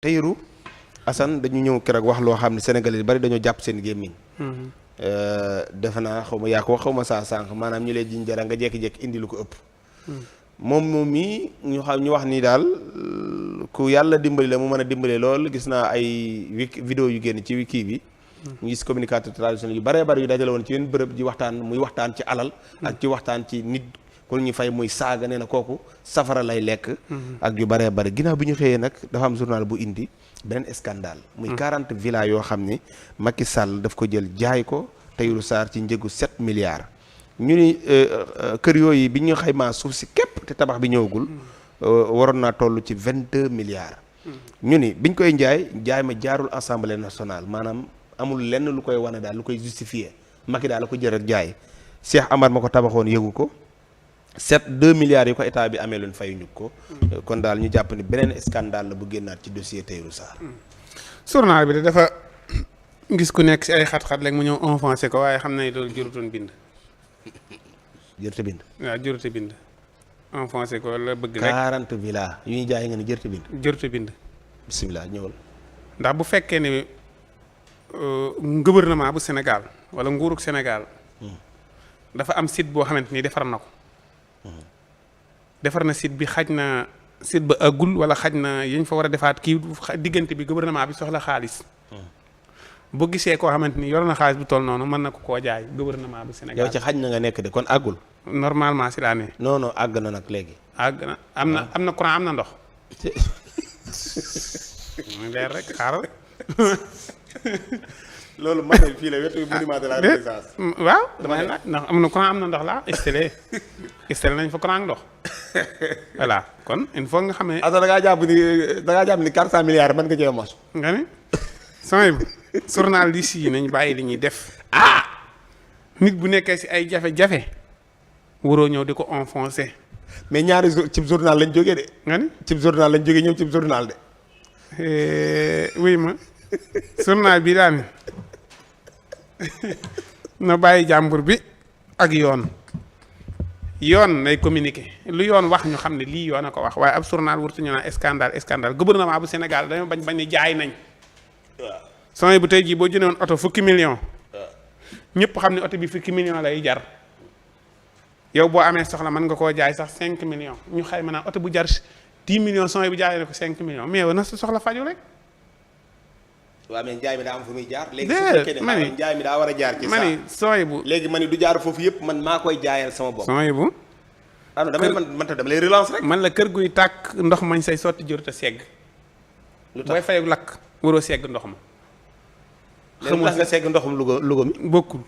Tahirou Assane dañu ñëw keroog wax loo xam ne Sénégalais yi bari dañoo jàpp seen gémmiñ. defe naa xaw ma yaa ko wax xaw ma saa sànq maanaam ñu lay jiñ dara nga jékki-jékki indi lu ko ëpp. moom mii ñu wax ni daal ku yàlla dimbali la mu mën a dimbale lool gis naa ay vidéo yu génn ci wiki bi. ñu gis communicateur traditionnel yu baree bari yu dajale woon ci yenn bërëb di waxtaan muy waxtaan ci alal. ak ci waxtaan ci nit ku ñu fay muy saaga nee na kooku safara lay lekk. ak yu baree bari ginnaaw bi ñu xëyee nag dafa am journal bu indi beneen scandale. muy 40 villas yoo xam ni Macky Sall daf ko jël jaay ko Tahirou Sarr ci njëgu 7 milliards. ñu ni kër yooyu bi ñu xaymaa suuf si képp te tabax bi ñëwagul waroon naa toll ci 22 milliards. ñu ni biñ koy jaay ma jaarul assemblée nationale maanaam amul lenn lu koy wane daal lu koy justifier Macky daal la ko jël jaay Cheikh Amar ma ko tabaxoon yëgu ko 2 milliards yi ko état bi amee loon fayuñu ko. kon daal ñu jàpp ni beneen scandale la bu génnaat ci dossier Tahirou Sarr. journal bi de dafa gis ku nekk si ay xat-xat léegi mu ñëw enfoncé ko waaye xam na loolu jurutoon bind. jërte bind. waaw jërte bind. enfoncé ko la bëgg rek 40 villas yu ñuy jaay nga ni jërte bind. jërte bind. bisimilah ñëwal. ndax bu fekkee ne gouvernement bu Sénégal wala nguurug Sénégal. dafa am site boo xamante ni defar na ko. defar na site bi xaj na site ba àggul wala xaj na yañ fa war a defaat kii diggante bi gouvernement bi soxla xaalis. boo gisee koo xamante ni yor na xaalis bu toll noonu mën na ko koo jaay gouvernement bu Sénégal. yow ci xaj na nga nekk de kon àggul. normalement si laa ne. non non àgg na nag léegi. àgg na am na courant am na ndox. muy leer rek xaaral. loolu man de fii la wetu monument de la Renaissance. waaw damay laaj ndax am na courant am na ndox laa installé nañ fa courant ak ndox voilà kon il faut nga xam ne. da ngaa jàpp ni 400 milliards mën nga cee mos. nga ni samay journaliste yi nañ bàyyi li ñuy def. nit bu nekkee si ay jafe-jafe waroo ñëw di ko enfoncé. mais ñaari cib journal lañ jógee de. nga ni cib journal lañ jógee ñëw cib journal de. wuy ma journal bi daal na bàyyi jàmbur bi ak yoon nay communiqué lu yoon wax ñu xam ne lii yoon a ko wax waaye ab journal wurtu ñu naan scandale gouvernement bu Sénégal dañoo bañ ni jaay nañ. waaw sooy bu tey jii boo jënee woon oto fukki million. ñëpp xam ne oto bi fukki million lay jar. yow boo amee soxla mën nga koo jaay sax 5 millions ñu xayma naan oto bu jar 10 millions sooy bu jaayee ko 5 millions mais yow na sa soxla faju rek. waaw mais njaay mi daa am fu muy jaar. léegi su fekkee ne njaay mi daa war a jaar ci saa sooy bu léegi man du jaar foofu yëpp man maa koy jaayal sama bopp. sooy bu. non damay man dama lay relance rek. man la kër guy tàkk ndox mañ say sotti jërut a segg. lu tax booy fay lakk waroo segg ndox ma. xam nga segg ndoxum Louga mi. bokkul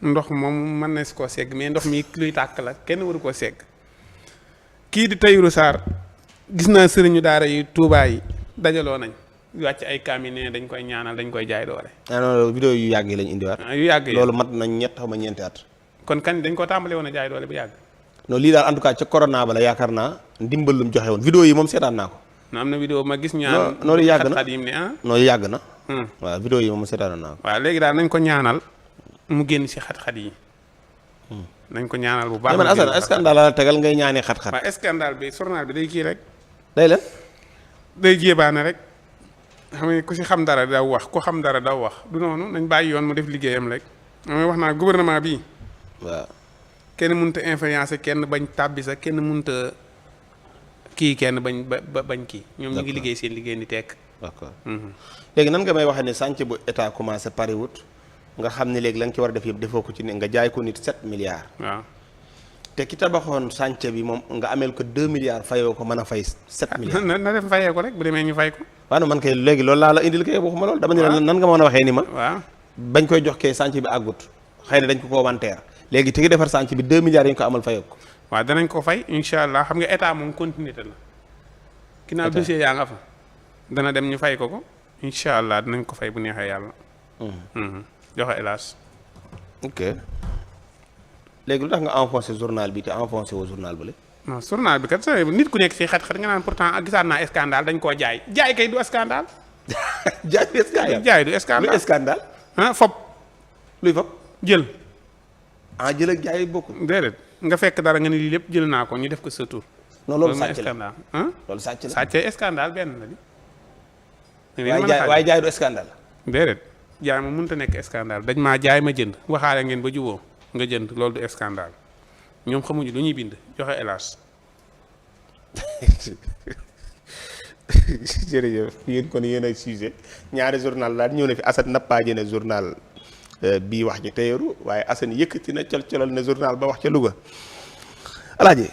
ndox moom mën na si koo segg mais ndox mi luy tàkk la kenn waru koo segg. kii di Tahirou Sarr gis naa sëriñu daara yi Touba yi dajaloo nañ. wàcc ay kaamine dañ koy ñaanal dañ koy jaay doole. non vidéo yu yàgg yi lañ indiwaat. yu yàgg yi loolu mat nañ ñett xaw ma ñeenti at. kon kañ dañ koo tàmbalee woon a jaay doole bu yàgg. non lii daal en tout cas ca corona ba la yaakaar naa ndimbal lu mu joxe woon vidéo yi moom seetaan naa ko. non am na vidéo ma gis. ñaan noonu yàgg na xat-xat yi ne noonu yàgg na. waaw vidéo yi moom seetaan naa ko. waaw léegi daal nañ ko ñaanal mu génn si xat-xat yi. nañ ko ñaanal bu baax. mais man Assane scandale la tegal ngay ñaanee xat-xat. waaw scandale bi journal bi day kii rek. day leen. day jébaane rek. xam nga ku si xam dara daw wax ku xam dara daw wax du noonu nañ bàyyi yoon mu def liggéeyam rek mooy wax naa gouvernement bi waaw kenn mënut a influencer kenn bañ tàbbi sax kenn mënut a kii kenn bañ kii. ñoom ñu ngi liggéey seen liggéey ni tekk. d'accord léegi nan nga may waxee ne sànc bu état commencé pare wut nga xam ne léegi la nga ci war a def yëpp defoo ko ci ne nga jaay ko nit 7 milliards. waaw te ki tabaxoon sànc bi moom nga ameel ko 2 milliards fayoo ko mën a fay 7 milliards. na def fayee ko rek bu demee ñu fay ko. waaw man kay léegi loolu laa la indil kay waxuma loolu dama ne la nan nga mën a waxee ni ma. waaw bañ koy jox kee sànc bi àggut xëy na dañ ko koo wanteer léegi te ki defar sànc bi 2 milliards yi ñu ko amal fayoo ko. waaw danañ ko fay incha allah xam nga état moom continuité la. ginnaaw dossier yaa nga fa. dana dem ñu fay ko incha allah dinañ ko fay bu neexee yàlla. joxe hélas. ok léegi lu tax nga enfoncé journal bi te enfoncé woo journal ba non journal bi kat nit ku nekk si xat-xat nga naan pourtant gisaat naa scandale dañ koo jaay kay du scandale. jaay du scandale lu scandale. fop luy fop jël. jël ak jaay bokkul. déedéet nga fekk dara nga ne lii lépp jël naa ko ñu def ko sa tur. non loolu sàcc la scandale loolu sàcc la sàcc scandale benn la di. waaye jaay du scandale. déedéet jaay ma mënut a nekk scandale dañ maa jaay ma jënd waxaale ngeen ba juboo nga jënd loolu du scandale ñoom xamuñu lu ñuy bind joxe hélas. jërëjëf yéen kon yéen a sujet ñaari journal daal ñëw na fi Assane nappaaje ne journal bii wax ci teeru waaye Assane yëkkati na colal ne journal ba wax ca Louga alaaji